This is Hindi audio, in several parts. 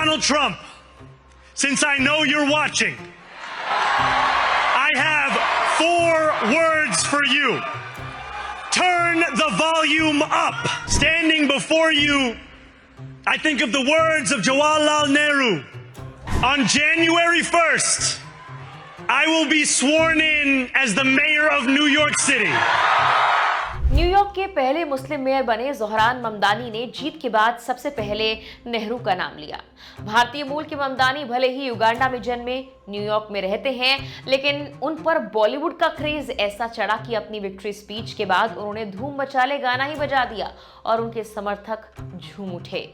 Donald Trump, since I know you're watching, I have 4 words for you. Turn the volume up. Standing before you, I think of the words of Jawaharlal Nehru. On January 1st, I will be sworn in as the mayor of New York City. New York के पहले मुस्लिम मेयर बने ज़ोहरान ममदानी ने जीत के बाद सबसे पहले नेहरू का नाम लिया। भारतीय मूल के ममदानी भले ही युगांडा में जन्मे, न्यूयॉर्क में रहते हैं, लेकिन उन पर बॉलीवुड का क्रेज ऐसा चढ़ा कि अपनी विक्ट्री स्पीच के बाद उन्होंने धूम मचाले गाना ही बजा दिया और उनके समर्थक झूम उठे।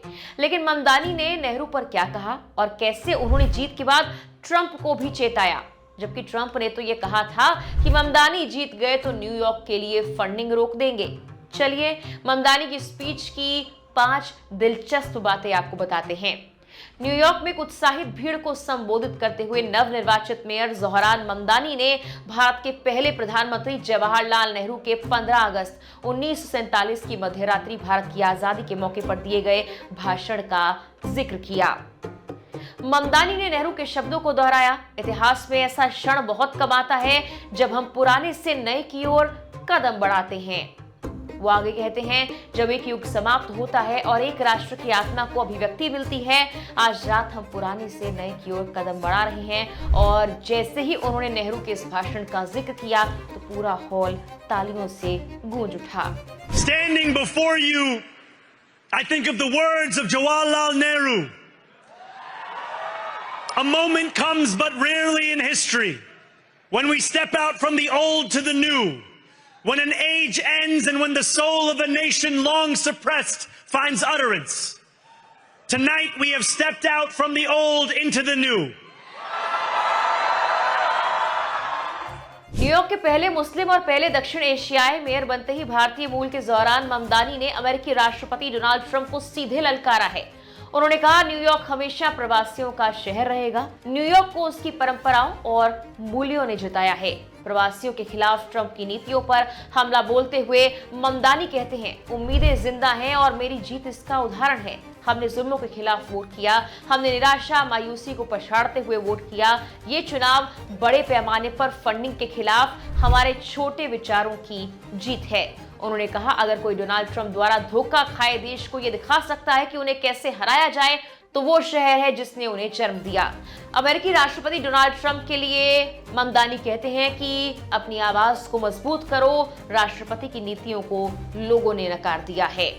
लेकिन ममदानी ने नेहरू पर क्या कहा और कैसे उन्होंने जीत के बाद ट्रंप को भी चेताया, जबकि ट्रंप ने तो यह कहा था कि ममदानी जीत गए तो न्यूयॉर्क के लिए फंडिंग रोक देंगे। चलिए ममदानी की स्पीच की 5 दिलचस्प बातें आपको बताते हैं। न्यूयॉर्क में एक उत्साहित भीड़ को संबोधित करते हुए नवनिर्वाचित मेयर ज़ोहरान ममदानी ने भारत के पहले प्रधानमंत्री जवाहरलाल नेहरू के 15 अगस्त 1947 की मध्यरात्रि भारत की आजादी के मौके पर दिए गए भाषण का जिक्र किया। ममदानी ने नेहरू के शब्दों को दोहराया, इतिहास में ऐसा क्षण बहुत कम आता है जब हम पुराने से नए की ओर कदम बढ़ाते हैं। वो आगे कहते हैं, जब एक युग समाप्त होता है और एक राष्ट्र की आत्मा को अभिव्यक्ति मिलती है, आज रात हम पुराने से नए की ओर कदम बढ़ा रहे हैं। और जैसे ही उन्होंने नेहरू के इस भाषण का जिक्र किया तो पूरा हॉल तालियों से गूंज उठा। Standing before you, I think of the words of Jawaharlal Nehru. A moment comes but rarely in history when we step out from the old to the new, when an age ends and when the soul of a nation long suppressed finds utterance. Tonight we have stepped out from the old into the new. New York के पहले मुस्लिम और पहले दक्षिण एशियाई मेयर बनते ही भारतीय मूल के ज़ोहरान ममदानी ने अमेरिकी राष्ट्रपति डोनाल्ड ट्रंप को सीधे ललकारा है। उन्होंने कहा, न्यूयॉर्क हमेशा प्रवासियों का शहर रहेगा। न्यूयॉर्क को उसकी परंपराओं और मूल्यों ने जिताया है। प्रवासियों के खिलाफ ट्रंप की नीतियों पर हमला बोलते हुए ममदानी कहते हैं, उम्मीदें जिंदा हैं और मेरी जीत इसका उदाहरण है। हमने जुल्मों के खिलाफ वोट किया, हमने निराशा मायूसी को पछाड़ते हुए वोट किया। ये चुनाव बड़े पैमाने पर फंडिंग के खिलाफ हमारे छोटे विचारों की जीत है। उन्होंने कहा, अगर कोई डोनाल्ड ट्रंप द्वारा धोखा खाए देश को यह दिखा सकता है कि उन्हें कैसे हराया जाए, तो वो शहर है जिसने उन्हें जन्म दिया। अमेरिकी राष्ट्रपति डोनाल्ड ट्रंप के लिए ममदानी कहते हैं कि अपनी आवाज को मजबूत करो, राष्ट्रपति की नीतियों को लोगों ने नकार दिया है।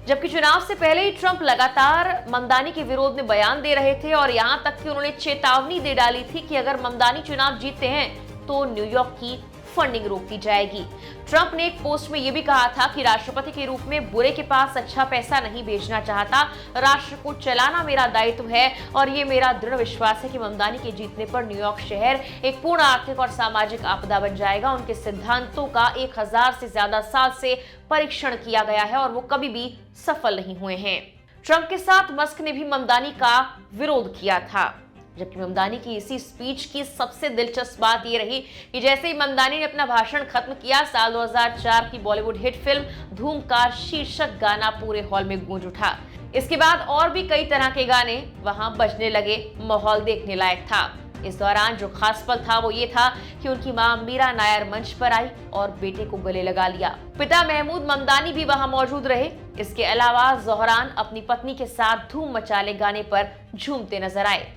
जबकि चुनाव से पहले ही ट्रंप लगातार ममदानी के विरोध में बयान दे रहे थे और यहां तक कि उन्होंने चेतावनी दे डाली थी कि अगर ममदानी चुनाव जीतते हैं तो न्यूयॉर्क की फंडिंग रोक दी जाएगी। ट्रंप ने एक पोस्ट में यह भी कहा था कि राष्ट्रपति के रूप में बुरे के पास अच्छा पैसा नहीं भेजना चाहता, राष्ट्र को चलाना मेरा दायित्व है और ये मेरा दृढ़ विश्वास है कि ममदानी के जीतने पर न्यूयॉर्क शहर एक पूर्ण आर्थिक और सामाजिक आपदा बन जाएगा। उनके सिद्धांतों का 1000 से ज्यादा साल से परीक्षण किया गया है और वो कभी भी सफल नहीं हुए हैं। ट्रंप के साथ मस्क ने भी ममदानी का विरोध किया था। जबकि ममदानी की इसी स्पीच की सबसे दिलचस्प बात यह रही कि जैसे ही ममदानी ने अपना भाषण खत्म किया, साल 2004 की बॉलीवुड हिट फिल्म धूम का शीर्षक गाना पूरे हॉल में गूंज उठा। इसके बाद और भी कई तरह के गाने वहां बजने लगे। माहौल देखने लायक था। इस दौरान जो खास पल था वो ये था कि उनकी मां मीरा नायर मंच पर आई और बेटे को गले लगा लिया। पिता महमूद ममदानी भी वहां मौजूद रहे। इसके अलावा ज़ोहरान अपनी पत्नी के साथ धूम मचाले गाने पर झूमते नजर आए।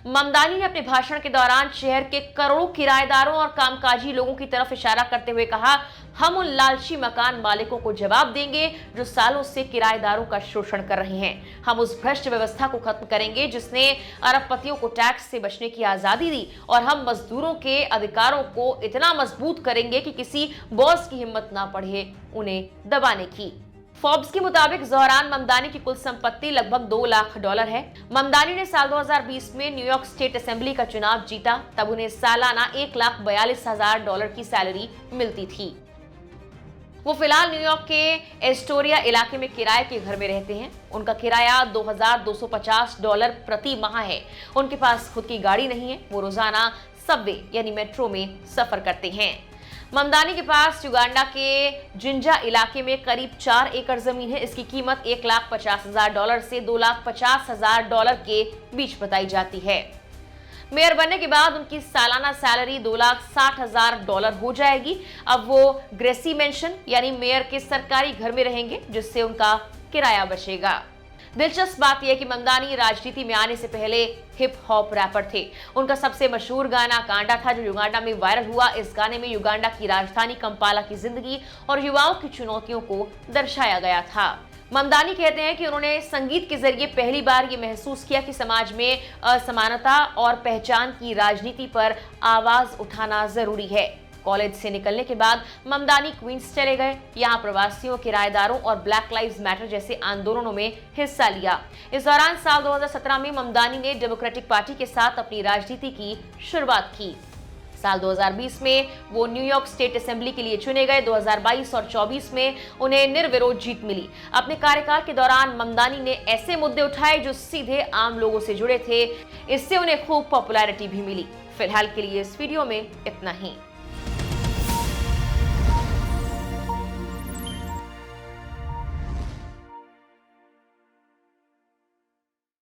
ममदानी ने अपने भाषण के दौरान शहर के करोड़ों किराएदारों और कामकाजी लोगों की तरफ इशारा करते हुए कहा, हम उन लालची मकान मालिकों को जवाब देंगे जो सालों से किराएदारों का शोषण कर रहे हैं। हम उस भ्रष्ट व्यवस्था को खत्म करेंगे जिसने अरबपतियों को टैक्स से बचने की आजादी दी और हम मजदूरों के अधिकारों को इतना मजबूत करेंगे कि किसी बॉस की हिम्मत ना पड़े उन्हें दबाने की। फोर्ब्स के मुताबिक ज़ोहरान ममदानी की कुल संपत्ति लगभग $2 लाख है। ममदानी ने साल 2020 में न्यूयॉर्क स्टेट असेंबली का चुनाव जीता, तब उन्हें सालाना $1,42,000 की सैलरी मिलती थी। वो फिलहाल न्यूयॉर्क के एस्टोरिया इलाके में किराए के घर में रहते हैं। उनका किराया $2,250 प्रति माह है। उनके पास खुद की गाड़ी नहीं है। वो रोजाना सबवे यानी मेट्रो में सफर करते हैं। ममदानी के पास युगांडा के जिंजा इलाके में करीब 4 एकड़ जमीन है। इसकी कीमत $1,50,000 से $2,50,000 के बीच बताई जाती है। मेयर बनने के बाद उनकी सालाना सैलरी $2,60,000 हो जाएगी। अब वो ग्रेसी मेंशन यानी मेयर के सरकारी घर में रहेंगे, जिससे उनका किराया बचेगा। दिलचस्प बात यह कि ममदानी राजनीति में आने से पहले हिप हॉप रैपर थे। उनका सबसे मशहूर गाना कांडा था, जो युगांडा में वायरल हुआ। इस गाने में युगांडा की राजधानी कंपाला की जिंदगी और युवाओं की चुनौतियों को दर्शाया गया था। ममदानी कहते हैं कि उन्होंने संगीत के जरिए पहली बार ये महसूस किया कि समाज में असमानता और पहचान की राजनीति पर आवाज उठाना जरूरी है। कॉलेज से निकलने के बाद ममदानी क्वींस चले गए। यहाँ प्रवासियों, किराएदारों और ब्लैक लाइव्स मैटर जैसे आंदोलनों में हिस्सा लिया। इस दौरान साल 2017 में ममदानी ने डेमोक्रेटिक पार्टी के साथ अपनी राजनीति की शुरुआत की। साल 2020 में वो न्यूयॉर्क स्टेट असेंबली के लिए चुने गए। 2022 और 24 में उन्हें निर्विरोध जीत मिली। अपने कार्यकाल के दौरान ममदानी ने ऐसे मुद्दे उठाए जो सीधे आम लोगों से जुड़े थे। इससे उन्हें खूब पॉपुलैरिटी भी मिली। फिलहाल के लिए इस वीडियो में इतना ही।